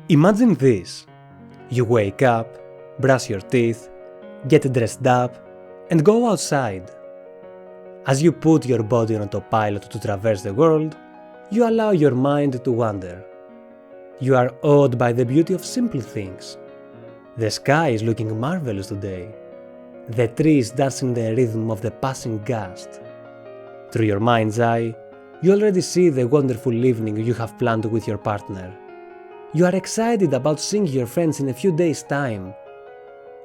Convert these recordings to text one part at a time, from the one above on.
Imagine this. You wake up, brush your teeth, get dressed up, and go outside. As you put your body on autopilot to traverse the world, you allow your mind to wander. You are awed by the beauty of simple things. The sky is looking marvelous today. The trees dance in the rhythm of the passing gust. Through your mind's eye, you already see the wonderful evening you have planned with your partner. You are excited about seeing your friends in a few days' time.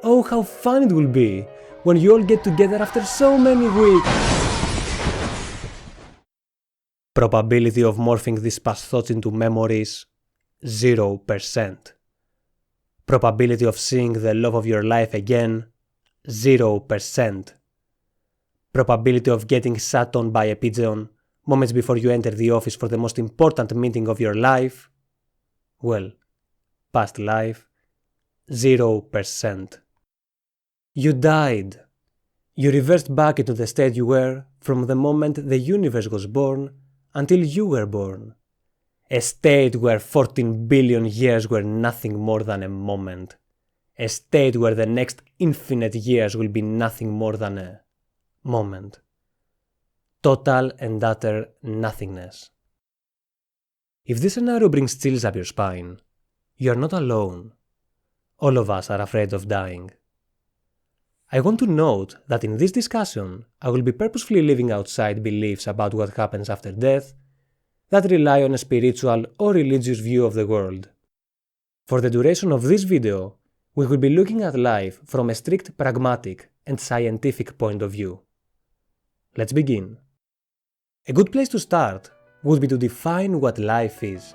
Oh, how fun it will be when you all get together after so many weeks! Probability of morphing these past thoughts into memories, 0%. Probability of seeing the love of your life again, 0%. Probability of getting sat on by a pigeon moments before you enter the office for the most important meeting of your life, well, past life, 0%. You died. You reversed back into the state you were from the moment the universe was born until you were born. A state where 14 billion years were nothing more than a moment. A state where the next infinite years will be nothing more than a moment. Total and utter nothingness. If this scenario brings chills up your spine, you are not alone. All of us are afraid of dying. I want to note that in this discussion, I will be purposefully leaving outside beliefs about what happens after death that rely on a spiritual or religious view of the world. For the duration of this video, we will be looking at life from a strict pragmatic and scientific point of view. Let's begin. A good place to start would be to define what life is.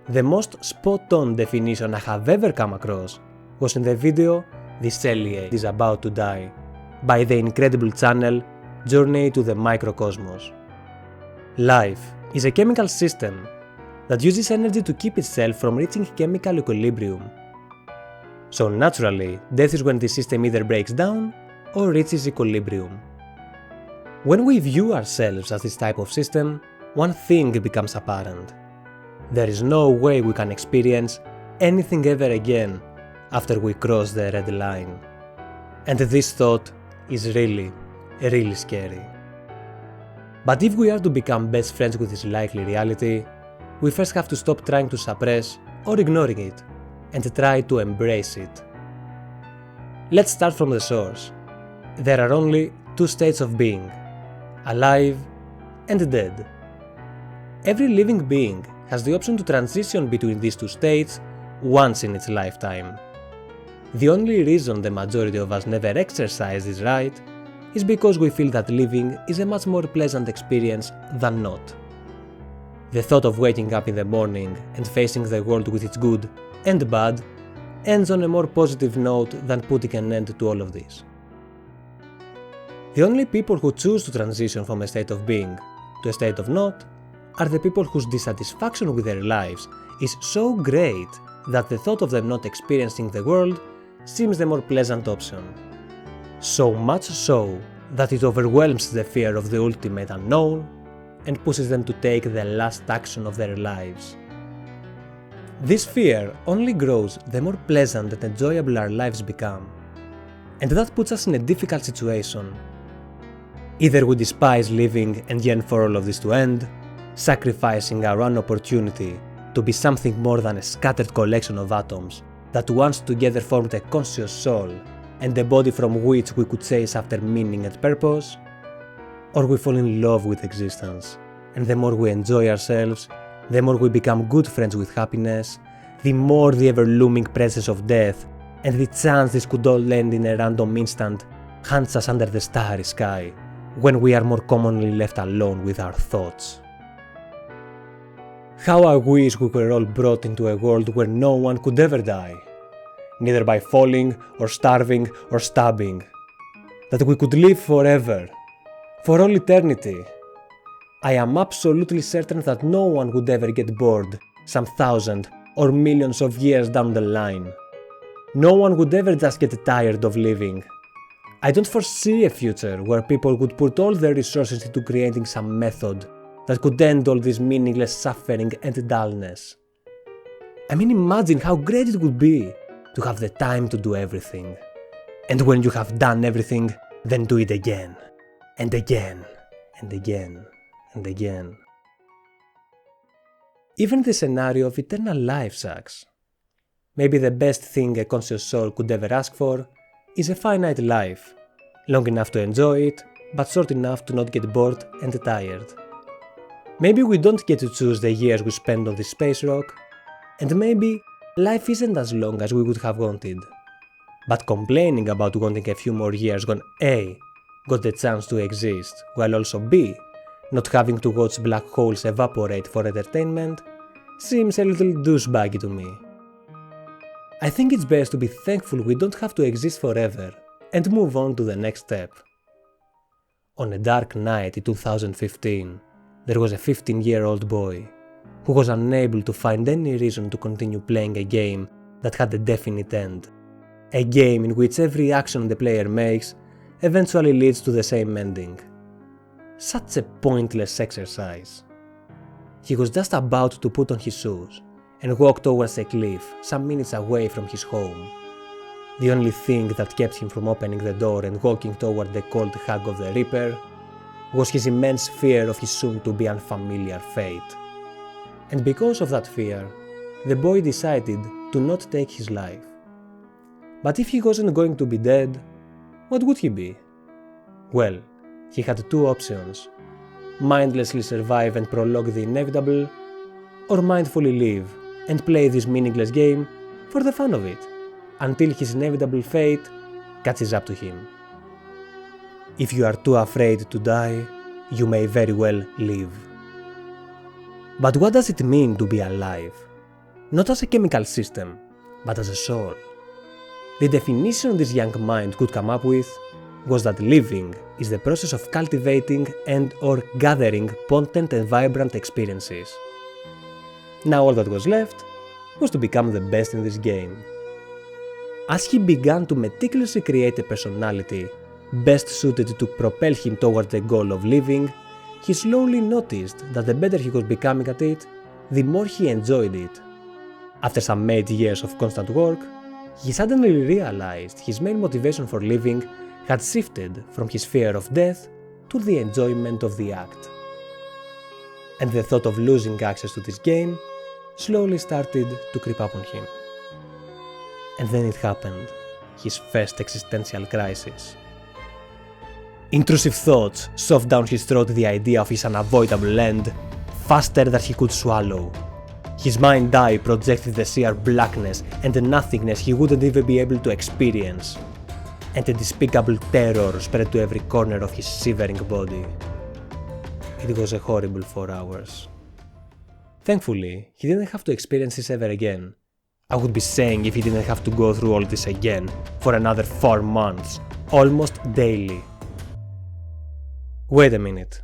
The most spot-on definition I have ever come across was in the video "The Cellier is About to Die" by the incredible channel Journey to the Microcosmos. Life is a chemical system that uses energy to keep itself from reaching chemical equilibrium. So naturally, death is when the system either breaks down or reaches equilibrium. When we view ourselves as this type of system, one thing becomes apparent. There is no way we can experience anything ever again after we cross the red line. And this thought is really scary. But if we are to become best friends with this likely reality, we first have to stop trying to suppress or ignoring it and try to embrace it. Let's start from the source. There are only two states of being: alive and dead. Every living being has the option to transition between these two states once in its lifetime. The only reason the majority of us never exercise this right is because we feel that living is a much more pleasant experience than not. The thought of waking up in the morning and facing the world with its good and bad ends on a more positive note than putting an end to all of this. The only people who choose to transition from a state of being to a state of not are the people whose dissatisfaction with their lives is so great that the thought of them not experiencing the world seems the more pleasant option. So much so that it overwhelms the fear of the ultimate unknown and pushes them to take the last action of their lives. This fear only grows the more pleasant and enjoyable our lives become. And that puts us in a difficult situation. Either we despise living and yearn for all of this to end, sacrificing our own opportunity to be something more than a scattered collection of atoms that once together formed a conscious soul and a body from which we could chase after meaning and purpose, or we fall in love with existence, and the more we enjoy ourselves, the more we become good friends with happiness, the more the ever-looming presence of death and the chance this could all end in a random instant hunts us under the starry sky, when we are more commonly left alone with our thoughts. How I wish we were all brought into a world where no one could ever die, neither by falling or starving or stabbing, that we could live forever, for all eternity. I am absolutely certain that no one would ever get bored some thousand or millions of years down the line. No one would ever just get tired of living. I don't foresee a future where people would put all their resources into creating some method that could end all this meaningless suffering and dullness. I mean, imagine how great it would be to have the time to do everything. And when you have done everything, then do it again, and again, and again, and again. Even the scenario of eternal life sucks. Maybe the best thing a conscious soul could ever ask for is a finite life, long enough to enjoy it, but short enough to not get bored and tired. Maybe we don't get to choose the years we spend on this space rock, and maybe life isn't as long as we would have wanted. But complaining about wanting a few more years when A got the chance to exist, while also B not having to watch black holes evaporate for entertainment, seems a little douchebaggy to me. I think it's best to be thankful we don't have to exist forever and move on to the next step. On a dark night in 2015, there was a 15-year-old boy who was unable to find any reason to continue playing a game that had a definite end. A game in which every action the player makes eventually leads to the same ending. Such a pointless exercise. He was just about to put on his shoes and walk towards a cliff some minutes away from his home. The only thing that kept him from opening the door and walking toward the cold hug of the Reaper was his immense fear of his soon-to-be unfamiliar fate. And because of that fear, the boy decided to not take his life. But if he wasn't going to be dead, what would he be? Well, he had two options: mindlessly survive and prolong the inevitable, or mindfully live and play this meaningless game for the fun of it, until his inevitable fate catches up to him. If you are too afraid to die, you may very well live. But what does it mean to be alive? Not as a chemical system, but as a soul. The definition this young mind could come up with was that living is the process of cultivating and/or gathering potent and vibrant experiences. Now all that was left was to become the best in this game. As he began to meticulously create a personality best suited to propel him toward the goal of living, he slowly noticed that the better he was becoming at it, the more he enjoyed it. After some 8 years of constant work, he suddenly realized his main motivation for living had shifted from his fear of death to the enjoyment of the act. And the thought of losing access to this game slowly started to creep up on him. And then it happened, his first existential crisis. Intrusive thoughts shoved down his throat the idea of his unavoidable end faster than he could swallow. His mind's eye projected the sheer blackness and the nothingness he wouldn't even be able to experience, and a despicable terror spread to every corner of his shivering body. It was a horrible 4 hours. Thankfully, he didn't have to experience this ever again. I would be saying if he didn't have to go through all this again for another 4 months, almost daily. Wait a minute.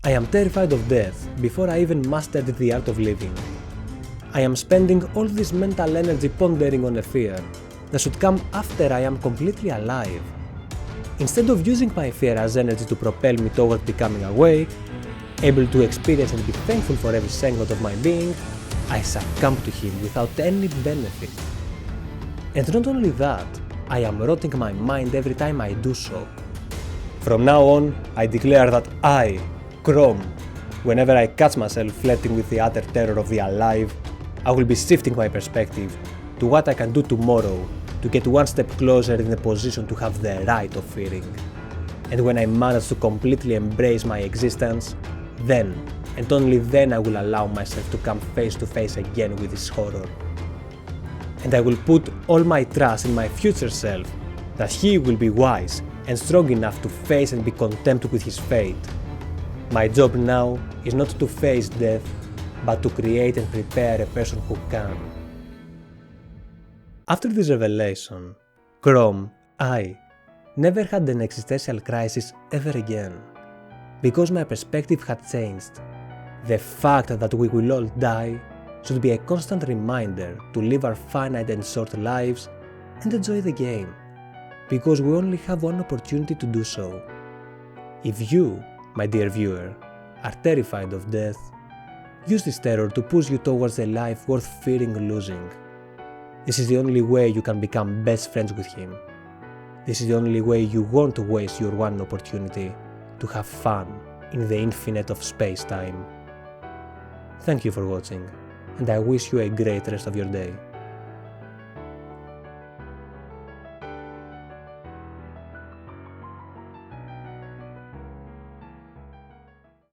I am terrified of death before I even mastered the art of living. I am spending all this mental energy pondering on a fear that should come after I am completely alive. Instead of using my fear as energy to propel me toward becoming awake, able to experience and be thankful for every second of my being, I succumb to him without any benefit. And not only that, I am rotting my mind every time I do so. From now on, I declare that I, Chrome, whenever I catch myself flirting with the utter terror of the alive, I will be shifting my perspective to what I can do tomorrow to get one step closer in the position to have the right of fearing. And when I manage to completely embrace my existence, then, and only then I will allow myself to come face to face again with this horror. And I will put all my trust in my future self, that he will be wise and strong enough to face and be content with his fate. My job now is not to face death, but to create and prepare a person who can. After this revelation, Chrome, I, never had an existential crisis ever again. Because my perspective had changed. The fact that we will all die should be a constant reminder to live our finite and short lives and enjoy the game. Because we only have one opportunity to do so. If you, my dear viewer, are terrified of death, Use this terror to push you towards a life worth fearing losing. This is the only way you can become best friends with him. This is the only way you won't waste your one opportunity to have fun in the infinite of space-time. Thank you for watching, and I wish you a great rest of your day.